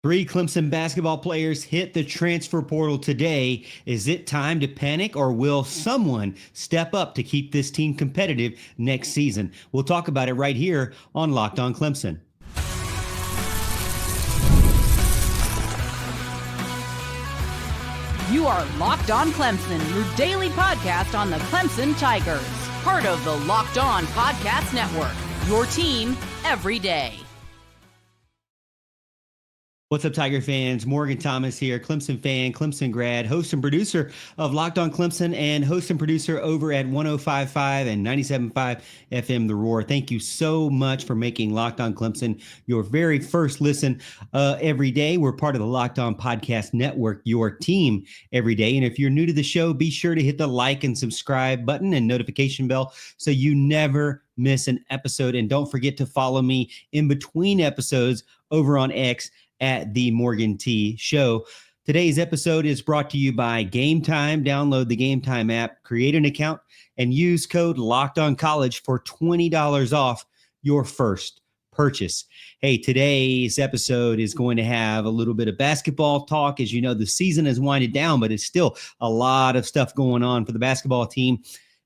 Three Clemson basketball players hit the transfer portal today. Is it time to panic, or will someone step up to keep this team competitive next season? We'll talk about it right here on Locked On Clemson. You are Locked On Clemson, your daily podcast on the Clemson Tigers. Part of the Locked On Podcast Network, your team every day. What's up, Tiger fans? Morgan Thomas here, Clemson fan, Clemson grad, host and producer of Locked On Clemson, and host and producer over at 105.5 and 97.5 FM The Roar. Thank you so much for making Locked On Clemson your very first listen every day. We're part of the Locked On Podcast Network, your team every day. And if you're new to the show, be sure to hit the like and subscribe button and notification bell so you never miss an episode. And don't forget to follow me in between episodes over on X at the Morgan T Show. Today's episode is brought to you by Game Time. Download the Game Time app, create an account, and use code LOCKEDONCollege for $20 off your first purchase. Hey, today's episode is going to have a little bit of basketball talk. As you know, the season has winded down, but it's still a lot of stuff going on for the basketball team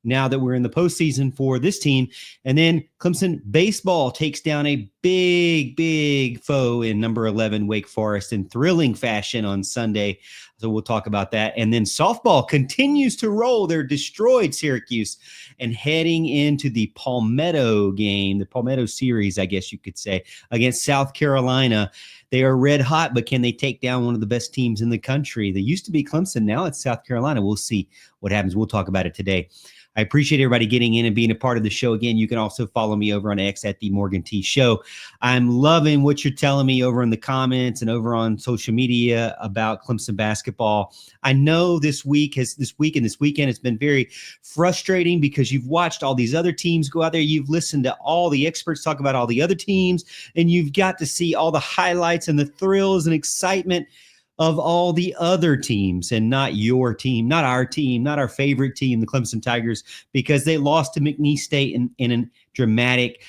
now that we're in the postseason for this team. And then Clemson Baseball takes down a big foe in number 11 Wake Forest in thrilling fashion on Sunday. So we'll talk about that. And then softball continues to roll. They're destroyed Syracuse and heading into the Palmetto game, the Palmetto Series, I guess you could say, against South Carolina. They are red hot, but can they take down one of the best teams in the country? They used to be Clemson. Now it's South Carolina. We'll see what happens. We'll talk about it today. I appreciate everybody getting in and being a part of the show. Again, you can also follow me over on X at the Morgan T Show. I'm loving what you're telling me over in the comments and over on social media about Clemson basketball. I know this weekend has been very frustrating because you've watched all these other teams go out there. You've listened to all the experts talk about all the other teams, and you've got to see all the highlights and the thrills and excitement of all the other teams, and not your team, not our favorite team, the Clemson Tigers, because they lost to McNeese State in a dramatic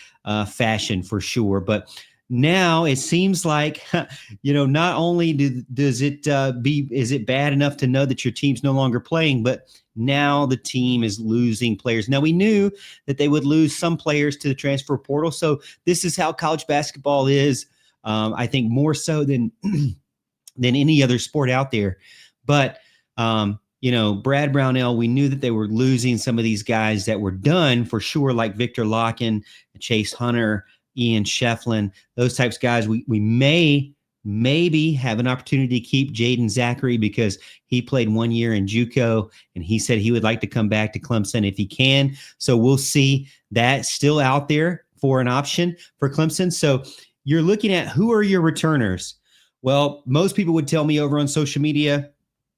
fashion for sure. But now it seems like, not only is it bad enough to know that your team's no longer playing, but now the team is losing players. Now, we knew that they would lose some players to the transfer portal. So this is how college basketball is, I think more so than any other sport out there. But, Brad Brownell, we knew that they were losing some of these guys that were done for sure, like Victor Locken, Chase Hunter, Ian Shefflin, those types of guys. We maybe have an opportunity to keep Jaden Zachary because he played 1 year in JUCO, and he said he would like to come back to Clemson if he can. So we'll see. That still out there for an option for Clemson. So you're looking at who are your returners. Well, most people would tell me over on social media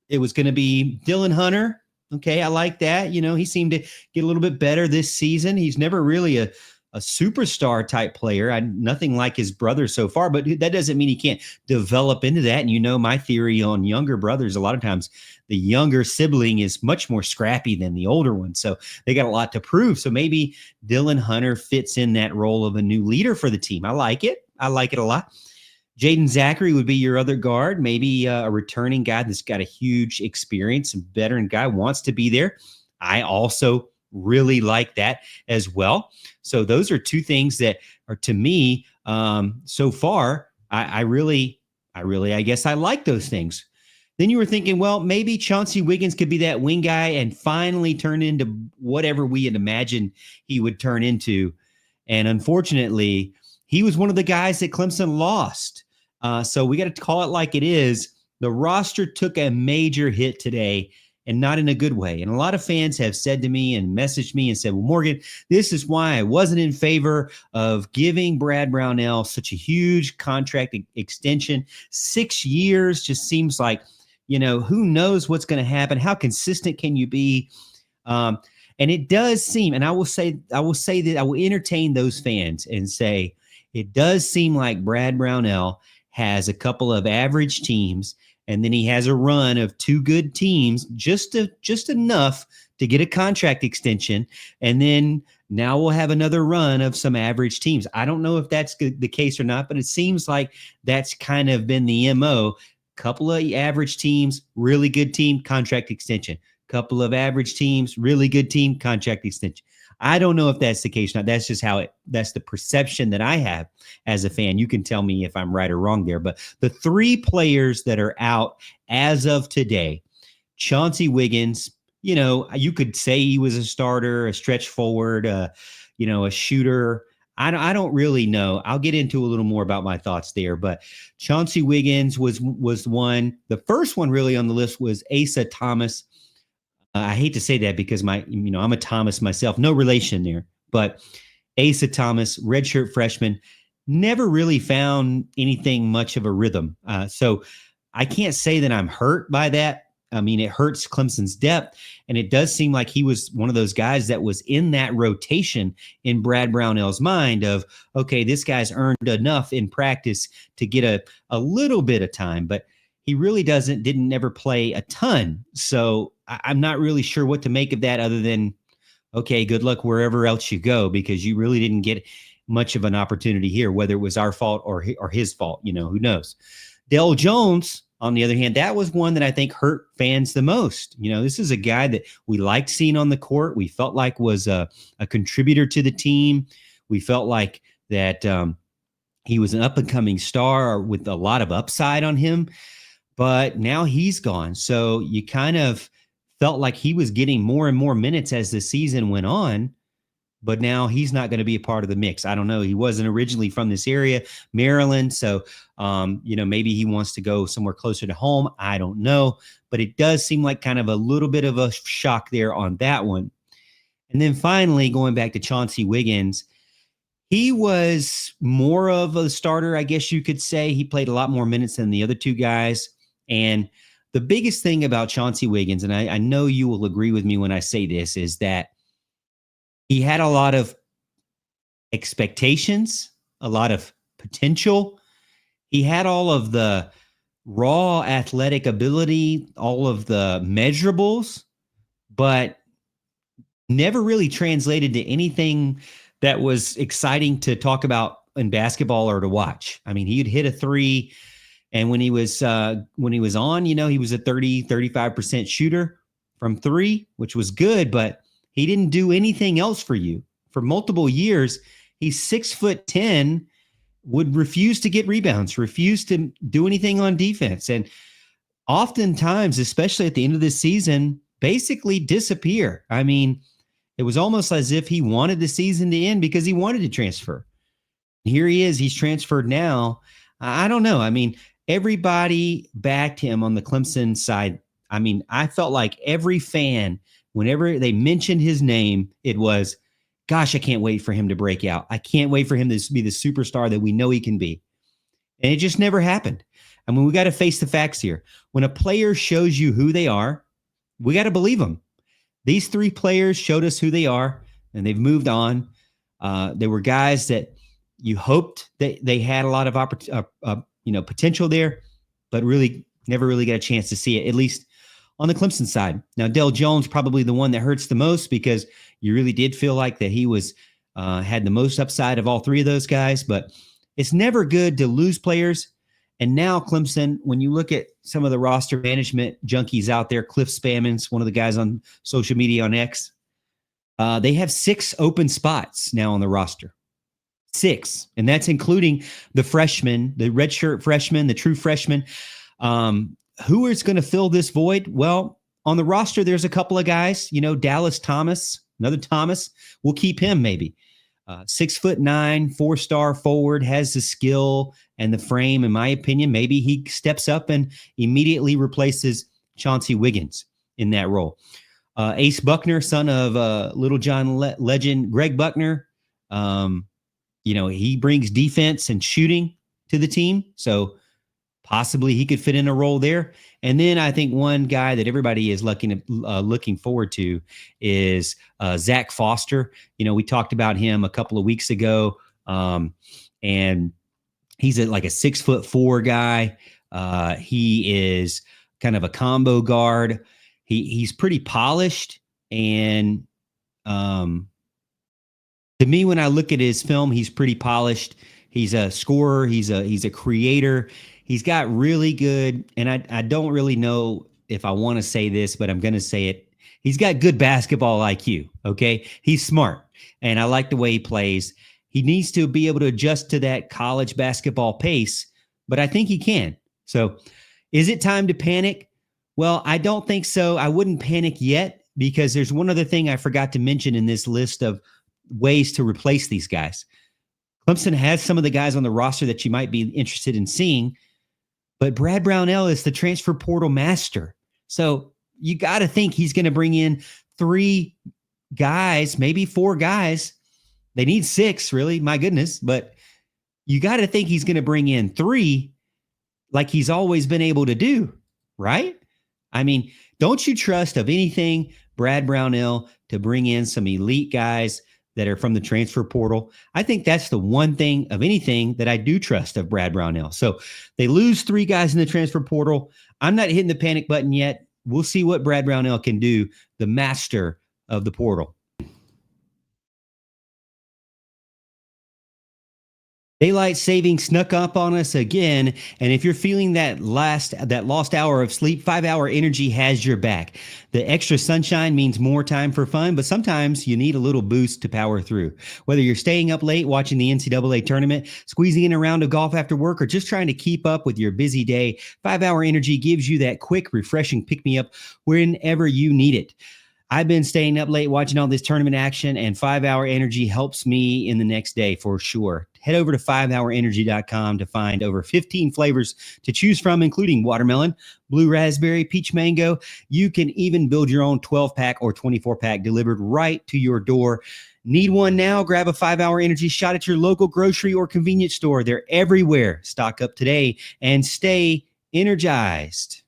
it was going to be Dylan Hunter. Okay, I like that. He seemed to get a little bit better this season. He's never really a superstar type player. Nothing like his brother so far, but that doesn't mean he can't develop into that. And my theory on younger brothers, a lot of times the younger sibling is much more scrappy than the older one. So they got a lot to prove. So maybe Dylan Hunter fits in that role of a new leader for the team. I like it. I like it a lot. Jaden Zachary would be your other guard, maybe a returning guy that's got a huge experience, a veteran guy, wants to be there. I also really like that as well. So those are two things that are, to me, so far, I guess I like those things. Then you were thinking, well, maybe Chauncey Wiggins could be that wing guy and finally turn into whatever we had imagined he would turn into. And unfortunately, he was one of the guys that Clemson lost. So we got to call it like it is. The roster took a major hit today, and not in a good way. And a lot of fans have said to me and messaged me and said, well, Morgan, this is why I wasn't in favor of giving Brad Brownell such a huge contract extension. 6 years just seems like, who knows what's going to happen? How consistent can you be? And it does seem, and I will say that I will entertain those fans and say, it does seem like Brad Brownell has a couple of average teams, and then he has a run of two good teams, just enough to get a contract extension. And then Now we'll have another run of some average teams. I don't know if that's the case or not, but it seems like that's kind of been the MO. Couple of average teams, really good team, contract extension. Couple of average teams, really good team, contract extension. I don't know if that's the case or not. That's just that's the perception that I have as a fan. You can tell me if I'm right or wrong there. But the three players that are out as of today, Chauncey Wiggins, you could say he was a starter, a stretch forward, a shooter. I don't really know. I'll get into a little more about my thoughts there, but Chauncey Wiggins was one. The first one really on the list was Asa Thomas. I hate to say that because I'm a Thomas myself, no relation there, but Asa Thomas, redshirt freshman, never really found anything much of a rhythm. So I can't say that I'm hurt by that. I mean, it hurts Clemson's depth, and it does seem like he was one of those guys that was in that rotation in Brad Brownell's mind of, okay, this guy's earned enough in practice to get a little bit of time, but he really didn't ever play a ton. So I'm not really sure what to make of that other than, okay, good luck wherever else you go, because you really didn't get much of an opportunity here, whether it was our fault or his fault, who knows. Dell Jones, on the other hand, that was one that I think hurt fans the most. This is a guy that we liked seeing on the court. We felt like was a contributor to the team. We felt like that he was an up-and-coming star with a lot of upside on him, but now he's gone. So you kind of felt like he was getting more and more minutes as the season went on, but now he's not going to be a part of the mix. I don't know. He wasn't originally from this area, Maryland. So, maybe he wants to go somewhere closer to home. I don't know, but it does seem like kind of a little bit of a shock there on that one. And then finally, going back to Chauncey Wiggins, he was more of a starter, I guess you could say. He played a lot more minutes than the other two guys. And the biggest thing about Chauncey Wiggins, and I know you will agree with me when I say this, is that he had a lot of expectations, a lot of potential. He had all of the raw athletic ability, all of the measurables, but never really translated to anything that was exciting to talk about in basketball or to watch. I mean, he'd hit a three, and when he was on, he was a 35% shooter from three, which was good, but he didn't do anything else for you. For multiple years, he's 6'10", would refuse to get rebounds, refuse to do anything on defense. And oftentimes, especially at the end of the season, basically disappear. I mean, it was almost as if he wanted the season to end because he wanted to transfer. Here he is. He's transferred now. I don't know. I mean, everybody backed him on the Clemson side. I mean, I felt like every fan, whenever they mentioned his name, it was, gosh, I can't wait for him to break out. I can't wait for him to be the superstar that we know he can be. And it just never happened. I mean, we got to face the facts here. When a player shows you who they are, we got to believe them. These three players showed us who they are, and they've moved on. They were guys that you hoped that they had a lot of potential there, but really never really got a chance to see it, at least on the Clemson side. Now, Dell Jones, probably the one that hurts the most because you really did feel like that he was had the most upside of all three of those guys, but it's never good to lose players. And now Clemson, when you look at some of the roster management junkies out there, Cliff Spammons, one of the guys on social media on X, they have 6 open spots now on the roster. 6. And that's including the freshmen, the redshirt freshmen, the true freshmen. Who is going to fill this void? Well, on the roster, there's a couple of guys, Dallas Thomas, another Thomas. We'll keep him maybe. 6'9", 4-star forward, has the skill and the frame. In my opinion, maybe he steps up and immediately replaces Chauncey Wiggins in that role. Ace Buckner, son of Little John legend Greg Buckner. He brings defense and shooting to the team. So possibly he could fit in a role there. And then I think one guy that everybody is looking forward to is Zac Foster. We talked about him a couple of weeks ago, and he's like a 6'4" guy. He is kind of a combo guard. He's pretty polished, and To me, when I look at his film, he's pretty polished. He's a scorer. He's a creator. He's got really good, and I don't really know if I want to say this, but I'm going to say it. He's got good basketball IQ. Okay, he's smart, and I like the way he plays. He needs to be able to adjust to that college basketball pace, but I think he can. So, is it time to panic? Well, I don't think so. I wouldn't panic yet because there's one other thing I forgot to mention in this list of ways to replace these guys. Clemson has some of the guys on the roster that you might be interested in seeing, but Brad Brownell is the transfer portal master. So you got to think he's going to bring in 3 guys, maybe 4 guys. They need 6, really. My goodness. But you got to think he's going to bring in 3 like he's always been able to do, right? I mean, don't you trust of anything Brad Brownell to bring in some elite guys that are from the transfer portal? I think that's the one thing of anything that I do trust of Brad Brownell. So they lose 3 guys in the transfer portal. I'm not hitting the panic button yet. We'll see what Brad Brownell can do, the master of the portal. Daylight savings snuck up on us again, and if you're feeling that lost hour of sleep, 5-Hour Energy has your back. The extra sunshine means more time for fun, but sometimes you need a little boost to power through. Whether you're staying up late watching the NCAA tournament, squeezing in a round of golf after work, or just trying to keep up with your busy day, 5-Hour Energy gives you that quick, refreshing pick-me-up whenever you need it. I've been staying up late watching all this tournament action, and 5-Hour Energy helps me in the next day for sure. Head over to 5hourenergy.com to find over 15 flavors to choose from, including watermelon, blue raspberry, peach mango. You can even build your own 12-pack or 24-pack delivered right to your door. Need one now? Grab a 5-Hour Energy shot at your local grocery or convenience store. They're everywhere. Stock up today and stay energized.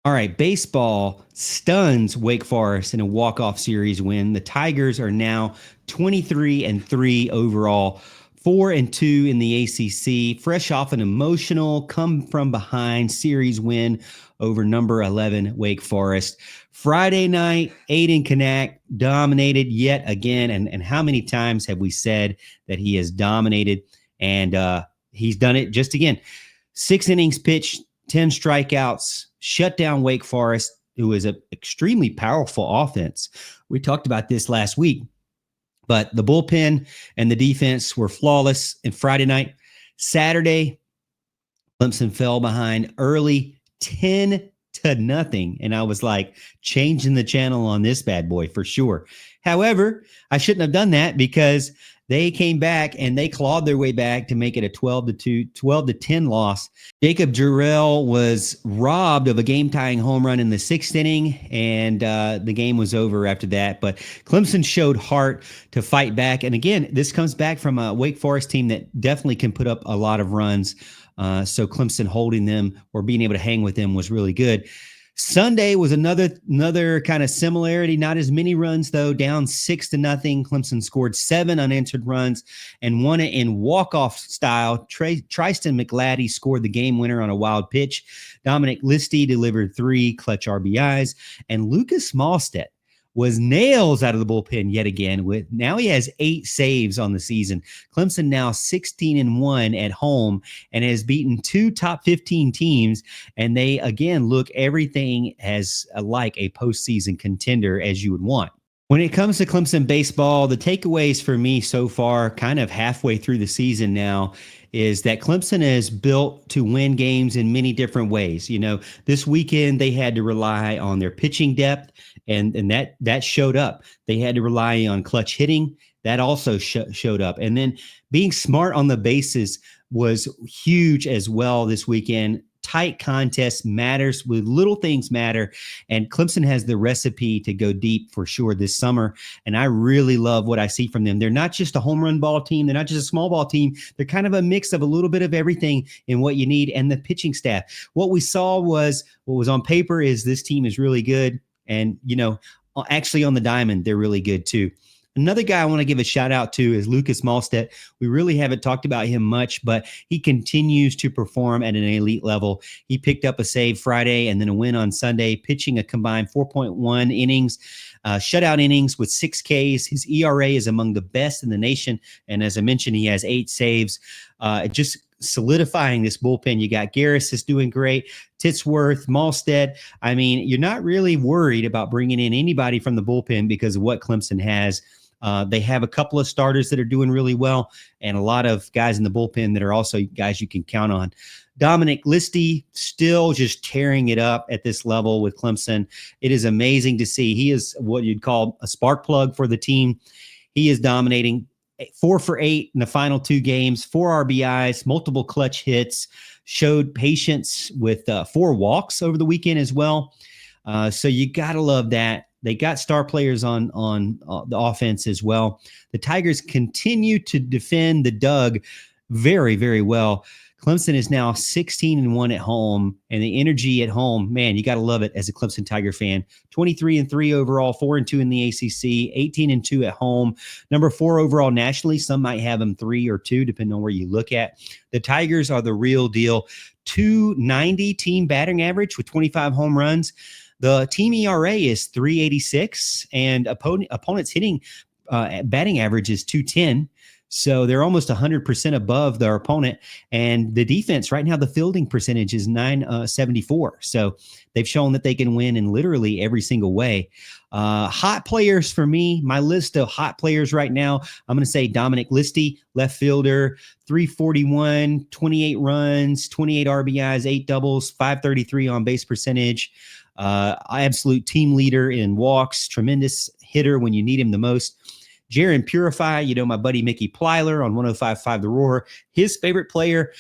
All right, baseball stuns Wake Forest in a walk-off series win. The Tigers are now 23-3 overall, 4-2 in the ACC, fresh off an emotional come-from-behind series win over number 11 Wake Forest. Friday night, Aiden Kanak dominated yet again, and how many times have we said that he has dominated, and he's done it just again. 6 innings pitched, 10 strikeouts, shut down Wake Forest, who is an extremely powerful offense. We talked about this last week, but the bullpen and the defense were flawless. And Friday night, Saturday, Clemson fell behind early 10-0. And I was like, changing the channel on this bad boy for sure. However, I shouldn't have done that because they came back and they clawed their way back to make it a 12-10 loss. Jacob Jarrell was robbed of a game-tying home run in the 6th inning, and the game was over after that. But Clemson showed heart to fight back. And again, this comes back from a Wake Forest team that definitely can put up a lot of runs. So Clemson holding them or being able to hang with them was really good. Sunday was another kind of similarity. Not as many runs, though. Down 6-0. Clemson scored 7 unanswered runs and won it in walk-off style. Tristan McLaddy scored the game winner on a wild pitch. Dominic Listy delivered 3 clutch RBIs. And Lucas Smallstedt was nails out of the bullpen yet again. Now he has 8 saves on the season. Clemson now 16-1 at home and has beaten 2 top 15 teams. And they, again, look everything as like a postseason contender as you would want. When it comes to Clemson baseball, the takeaways for me so far, kind of halfway through the season now, is that Clemson is built to win games in many different ways. You know, this weekend they had to rely on their pitching depth, and that showed up. They had to rely on clutch hitting. That also showed up. And then being smart on the bases was huge as well this weekend. Tight contests matters, with little things matter. And Clemson has the recipe to go deep for sure this summer. And I really love what I see from them. They're not just a home run ball team. They're not just a small ball team. They're kind of a mix of a little bit of everything in what you need. And the pitching staff, what we saw was what was on paper is this team is really good. And, you know, actually on the diamond, they're really good too. Another guy I want to give a shout out to is Lucas Malstedt. We really haven't talked about him much, but he continues to perform at an elite level. He picked up a save Friday and then a win on Sunday, pitching a combined 4.1 innings, shutout innings with 6 Ks. His ERA is among the best in the nation. And as I mentioned, he has 8 saves. Just solidifying this bullpen. You got Garris is doing great, Titsworth, Malstead. I mean, you're not really worried about bringing in anybody from the bullpen because of what Clemson has. They have a couple of starters that are doing really well and a lot of guys in the bullpen that are also guys you can count on. Dominic Listy still just tearing it up at this level with Clemson. It is amazing to see. He is what you'd call a spark plug for the team. He is dominating. 4 for 8 in the final 2 games, 4 RBIs, multiple clutch hits, showed patience with 4 walks over the weekend as well. So you got to love that. They got star players on the offense as well. The Tigers continue to defend the Doug very, very well. Clemson is now 16-1 at home, and the energy at home, man, you got to love it as a Clemson Tiger fan. 23-3 overall, 4-2 in the ACC, 18-2 at home, number 4 overall nationally. Some might have them 3 or 2, depending on where you look at. The Tigers are the real deal. 290 team batting average with 25 home runs. The team ERA is 386, and opponents hitting batting average is 210. So they're almost 100% above their opponent. And the defense right now, the fielding percentage is 974. So they've shown that they can win in literally every single way. Hot players for me, my list of hot players right now, I'm going to say Dominic Listy, left fielder, 341, 28 runs, 28 RBIs, 8 doubles, 533 on base percentage. Absolute team leader in walks, tremendous hitter when you need him the most. Jaron Purify, my buddy Mickey Plyler on 105.5 The Roar, his favorite player,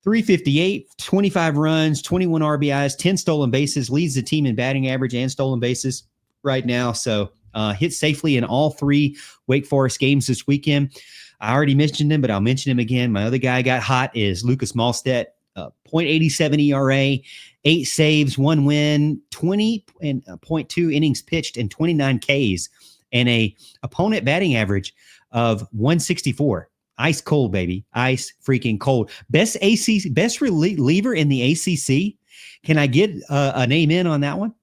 358, 25 runs, 21 RBIs, 10 stolen bases, leads the team in batting average and stolen bases right now. So hit safely in all 3 Wake Forest games this weekend. I already mentioned him, but I'll mention him again. My other guy got hot is Lucas Malstedt, 0.87 ERA, 8 saves, 1 win, 20.2 innings pitched, and 29 Ks. And a opponent batting average of 164. Ice cold, baby. Ice freaking cold. Best reliever in the ACC. Can I get a name in on that one?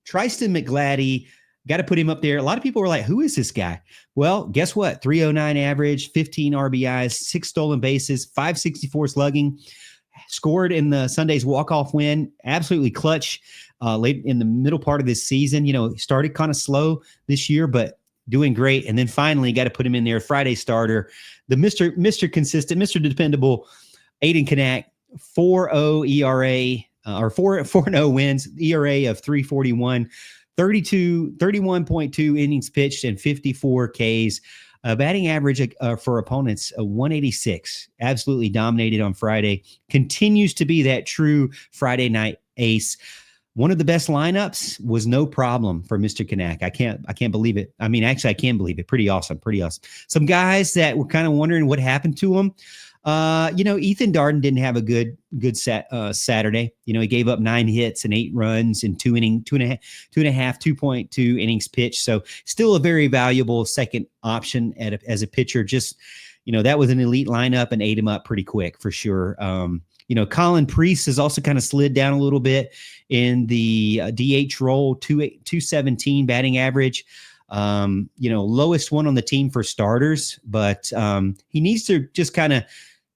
Tristan McGladdy. Got to put him up there. A lot of people were like, who is this guy? Well, guess what? 309 average, 15 RBIs, 6 stolen bases, 564 slugging. Scored in the Sunday's walk-off win. Absolutely clutch. Late in the middle part of this season, started kind of slow this year, but doing great. And then finally got to put him in there. Friday starter, the Mr. Consistent, Mr. Dependable, Aiden Kanak, 4.0 ERA, or 4.0 wins, ERA of 341, 31.2 innings pitched, and 54 Ks. Batting average for opponents, 186. Absolutely dominated on Friday. Continues to be that true Friday night ace. One of the best lineups was no problem for Mr. Kanak. I can't believe it. I mean, actually, I can believe it. Pretty awesome. Some guys that were kind of wondering what happened to him. Ethan Darden didn't have a good Saturday. He gave up 9 hits and 8 runs in 2.2 innings pitched. So still a very valuable second option as a pitcher. Just, that was an elite lineup and ate him up pretty quick for sure. Colin Priest has also kind of slid down a little bit in the DH role, 217 batting average. Lowest one on the team for starters, but he needs to just kind of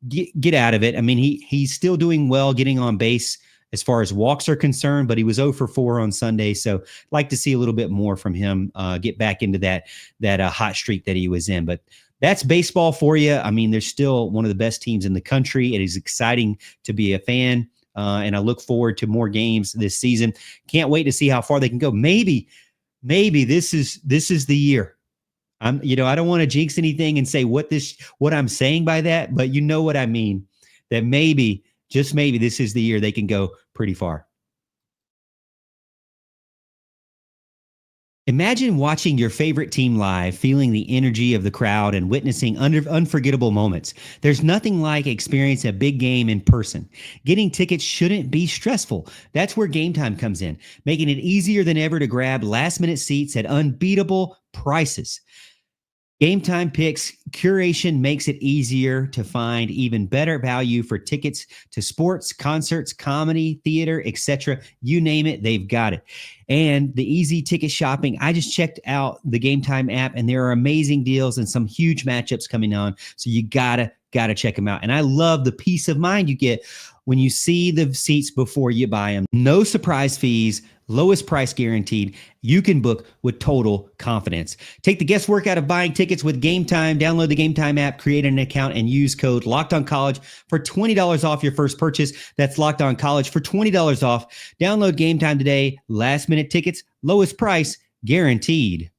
get out of it. I mean, he's still doing well getting on base as far as walks are concerned, but he was 0 for 4 on Sunday. So I'd like to see a little bit more from him, get back into that hot streak that he was in. But that's baseball for you. I mean, they're still one of the best teams in the country. It is exciting to be a fan. And I look forward to more games this season. Can't wait to see how far they can go. Maybe this is the year. I don't want to jinx anything and say what I'm saying by that, but you know what I mean, that maybe, just maybe, this is the year they can go pretty far. Imagine watching your favorite team live, feeling the energy of the crowd and witnessing unforgettable moments. There's nothing like experiencing a big game in person. Getting tickets shouldn't be stressful. That's where Game Time comes in, making it easier than ever to grab last-minute seats at unbeatable prices. Game Time Picks curation makes it easier to find even better value for tickets to sports, concerts, comedy, theater, etc. You name it, they've got it. And the easy ticket shopping, I just checked out the Game Time app, and there are amazing deals and some huge matchups coming on. So you gotta check them out. And I love the peace of mind you get when you see the seats before you buy them. No surprise fees, lowest price guaranteed. You can book with total confidence. Take the guesswork out of buying tickets with Game Time. Download the Game Time app, create an account, and use code LOCKEDONCollege for $20 off your first purchase. That's Locked On College for $20 off. Download Game Time today. Last minute tickets, lowest price guaranteed.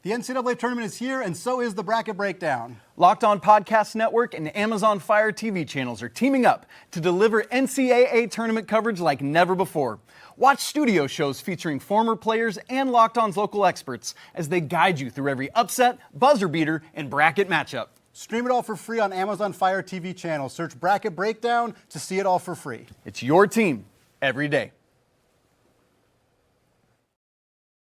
The NCAA tournament is here, and so is the bracket breakdown. Locked On Podcast Network and Amazon Fire TV channels are teaming up to deliver NCAA tournament coverage like never before. Watch studio shows featuring former players and Locked On's local experts as they guide you through every upset, buzzer beater, and bracket matchup. Stream it all for free on Amazon Fire TV channel. Search Bracket Breakdown to see it all for free. It's your team every day.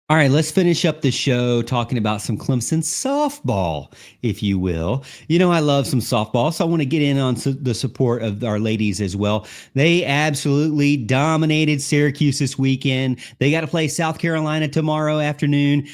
All right, let's finish up the show talking about some Clemson softball, if you will. You know, I love some softball, so I want to get in on the support of our ladies as well. They absolutely dominated Syracuse this weekend. They got to play South Carolina tomorrow afternoon.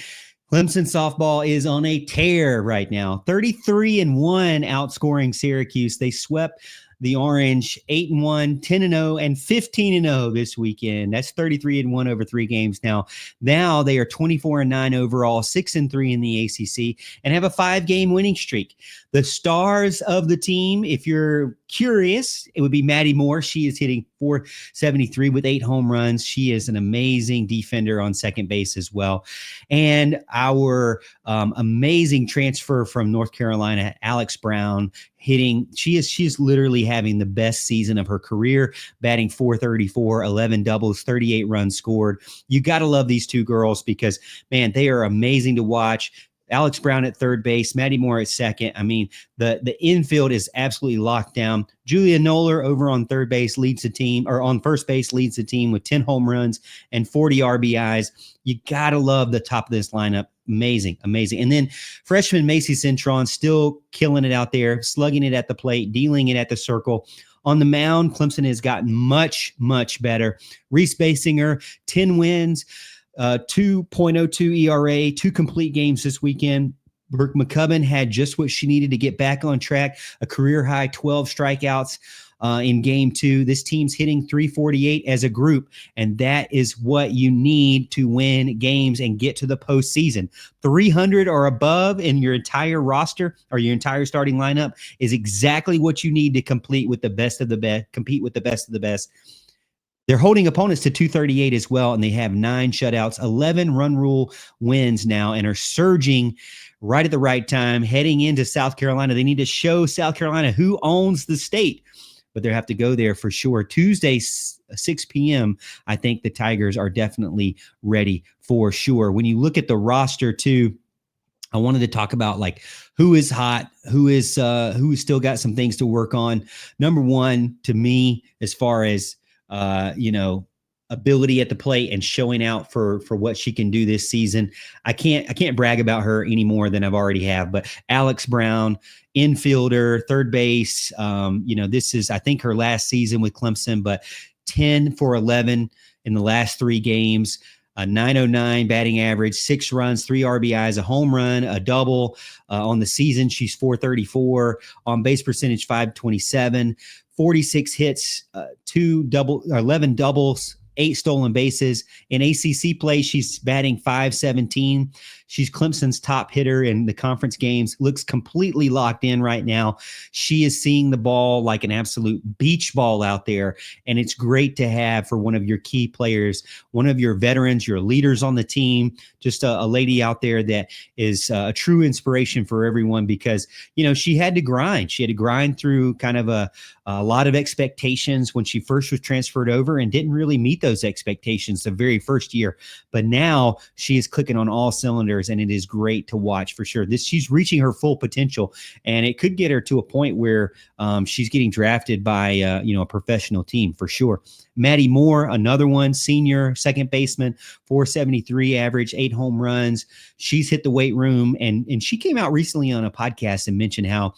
Clemson softball is on a tear right now, 33-1 outscoring Syracuse. They swept the Orange 8-1, 10-0, and 15-0 this weekend. That's 33-1 over 3 games now. Now they are 24-9 overall, 6-3 in the ACC, and have a 5-game winning streak. The stars of the team, if you're curious, it would be Maddie Moore. She is hitting .473 with 8 home runs. She is an amazing defender on second base as well. And our amazing transfer from North Carolina, Alex Brown, she is literally having the best season of her career, batting .434, 11 doubles, 38 runs scored. You got to love these two girls because, man, they are amazing to watch. Alex Brown at third base, Maddie Moore at second. I mean, the infield is absolutely locked down. Julia Noller over on third base leads the team, or on first base leads the team with 10 home runs and 40 RBIs. You got to love the top of this lineup. Amazing, amazing. And then freshman Macy Cintron still killing it out there, slugging it at the plate, dealing it at the circle. On the mound, Clemson has gotten much, much better. Reese Basinger, 10 wins, 2.02 ERA, 2 complete games this weekend. Brooke McCubbin had just what she needed to get back on track, a career-high 12 strikeouts in Game 2. This team's hitting .348 as a group, and that is what you need to win games and get to the postseason. 300 or above in your entire roster or your entire starting lineup is exactly what you need to compete with the best of the best. They're holding opponents to .238 as well, and they have 9 shutouts, 11 run rule wins now, and are surging right at the right time, heading into South Carolina. They need to show South Carolina who owns the state, but they have to go there for sure. Tuesday, 6 p.m., I think the Tigers are definitely ready for sure. When you look at the roster, too, I wanted to talk about like who is hot, who is still got some things to work on. Number one, to me, as far as ability at the plate and showing out for what she can do this season. I can't brag about her any more than I've already have, but Alex Brown, infielder, third base, this is, I think, her last season with Clemson, but 10 for 11 in the last 3 games, a .909 batting average, 6 runs, 3 RBIs, a home run, a double. On the season, she's .434, on base percentage .527, 46 hits, 11 doubles, 8 stolen bases. In ACC play, she's batting .517. She's Clemson's top hitter in the conference games, looks completely locked in right now. She is seeing the ball like an absolute beach ball out there, and it's great to have for one of your key players, one of your veterans, your leaders on the team, just a lady out there that is a true inspiration for everyone because, she had to grind. She had to grind through kind of a lot of expectations when she first was transferred over and didn't really meet those expectations the very first year. But now she is clicking on all cylinders. players, and it is great to watch for sure. She's reaching her full potential, and it could get her to a point where she's getting drafted by a professional team for sure. Maddie Moore, another one, senior second baseman, 473 average, 8 home runs. She's hit the weight room, and she came out recently on a podcast and mentioned how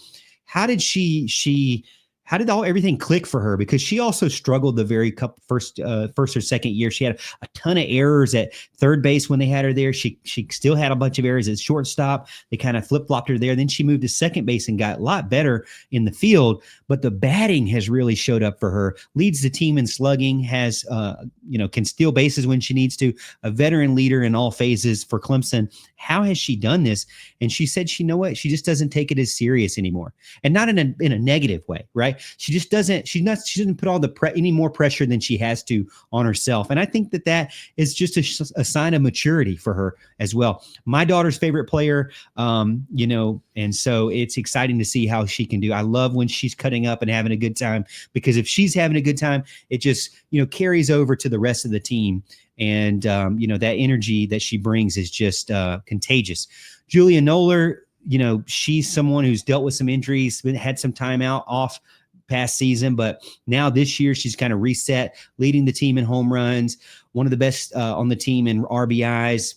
did everything click for her, because she also struggled the very first or second year. She had a ton of errors at third base when they had her there. She still had a bunch of errors at shortstop. They kind of flip-flopped her there. Then she moved to second base and got a lot better in the field, but the batting has really showed up for her. Leads the team in slugging, has can steal bases when she needs to, a veteran leader in all phases for Clemson. How has she done this? And she said, she just doesn't take it as serious anymore, and not in a negative way, right? She just doesn't. She doesn't put all any more pressure than she has to on herself, and I think that is just a sign of maturity for her as well. My daughter's favorite player, and so it's exciting to see how she can do. I love when she's cutting up and having a good time, because if she's having a good time, it just carries over to the rest of the team, and that energy that she brings is just contagious. Julia Noller, she's someone who's dealt with some injuries, had some time off past season, but now this year she's kind of reset, leading the team in home runs, one of the best on the team in RBIs.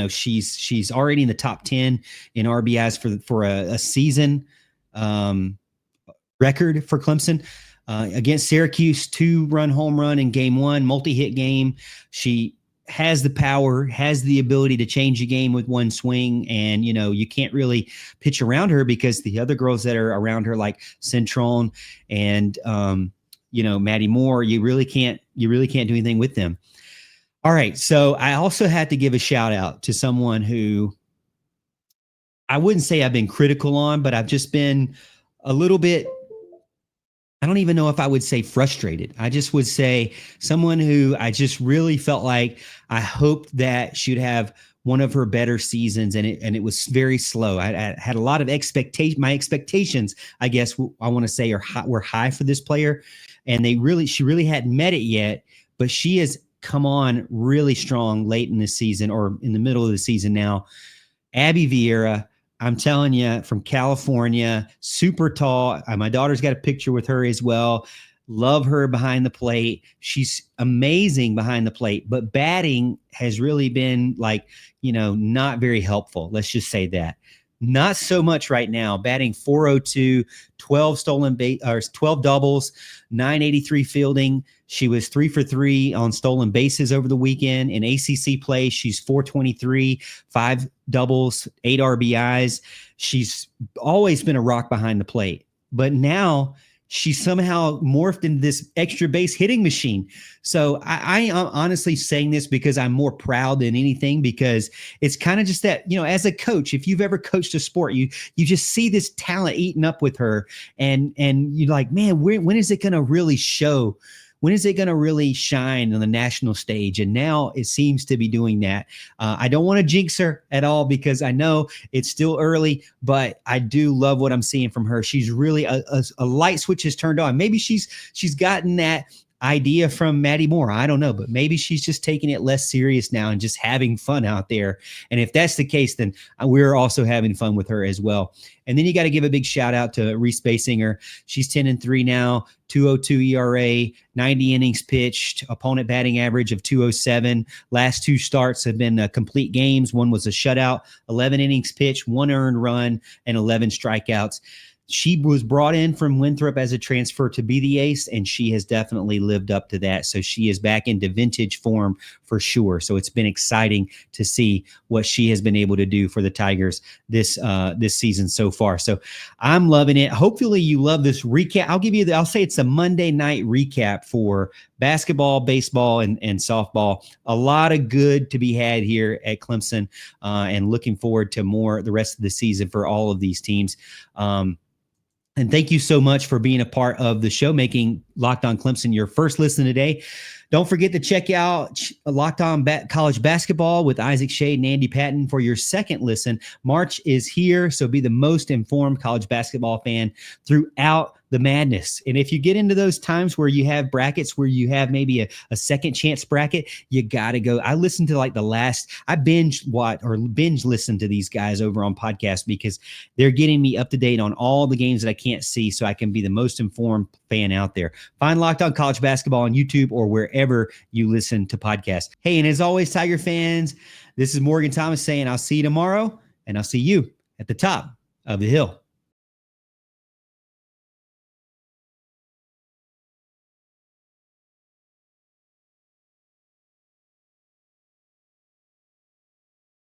She's already in the top 10 in RBIs for a season record for Clemson. Against Syracuse, 2-run home run in game 1, multi-hit game. She has the power, has the ability to change a game with one swing. And, you can't really pitch around her, because the other girls that are around her, like Centron and, Maddie Moore, you really can't do anything with them. All right. So I also had to give a shout out to someone who I wouldn't say I've been critical on, but I've just been a little bit, I don't even know if I would say frustrated. I just would say someone who I just really felt like I hoped that she'd have one of her better seasons, and it was very slow. I had a lot of expectation. My expectations, I guess I want to say, were high for this player, and she really hadn't met it yet. But she has come on really strong late in the season, or in the middle of the season now. Abby Vieira, I'm telling you, from California, super tall. My daughter's got a picture with her as well. Love her behind the plate. She's amazing behind the plate, but batting has really been not very helpful. Let's just say that. Not so much right now. Batting .402, 12 12 doubles, 983 fielding. She was 3 for 3 on stolen bases over the weekend. In ACC play, she's 423, 5 doubles, 8 RBIs. She's always been a rock behind the plate, but now she somehow morphed into this extra base hitting machine. So I am honestly saying this because I'm more proud than anything, because it's kind of just that, as a coach, if you've ever coached a sport, you just see this talent eating up with her, and you're like, man, when is it going to really show? When is it going to really shine on the national stage? And now it seems to be doing that. I don't want to jinx her at all, because I know it's still early, but I do love what I'm seeing from her. She's really a light switch has turned on. Maybe she's gotten that idea from Maddie Moore. I don't know, but maybe she's just taking it less serious now and just having fun out there. And if that's the case, then we're also having fun with her as well. And then you got to give a big shout out to Reese Basinger. She's 10-3 now, 2.02 ERA, 90 innings pitched, opponent batting average of 207. Last 2 starts have been complete games. One was a shutout, 11 innings pitched, 1 earned run, and 11 strikeouts. She was brought in from Winthrop as a transfer to be the ace, and she has definitely lived up to that. So she is back into vintage form for sure. So it's been exciting to see what she has been able to do for the Tigers this season so far. So I'm loving it. Hopefully you love this recap. I'll say it's a Monday night recap for basketball, baseball, and softball. A lot of good to be had here at Clemson, and looking forward to more the rest of the season for all of these teams. And thank you so much for being a part of the show, making Locked On Clemson your first listen today. Don't forget to check out Locked On College Basketball with Isaac Shade and Andy Patton for your second listen. March is here, so be the most informed college basketball fan throughout the madness. And if you get into those times where you have brackets where you have maybe a second chance bracket, you got to go. I listened to I binge listen to these guys over on podcast because they're getting me up to date on all the games that I can't see so I can be the most informed fan out there. Find Locked On College Basketball on YouTube or wherever you listen to podcasts. Hey, and as always, Tiger fans, this is Morgan Thomas saying I'll see you tomorrow, and I'll see you at the top of the hill.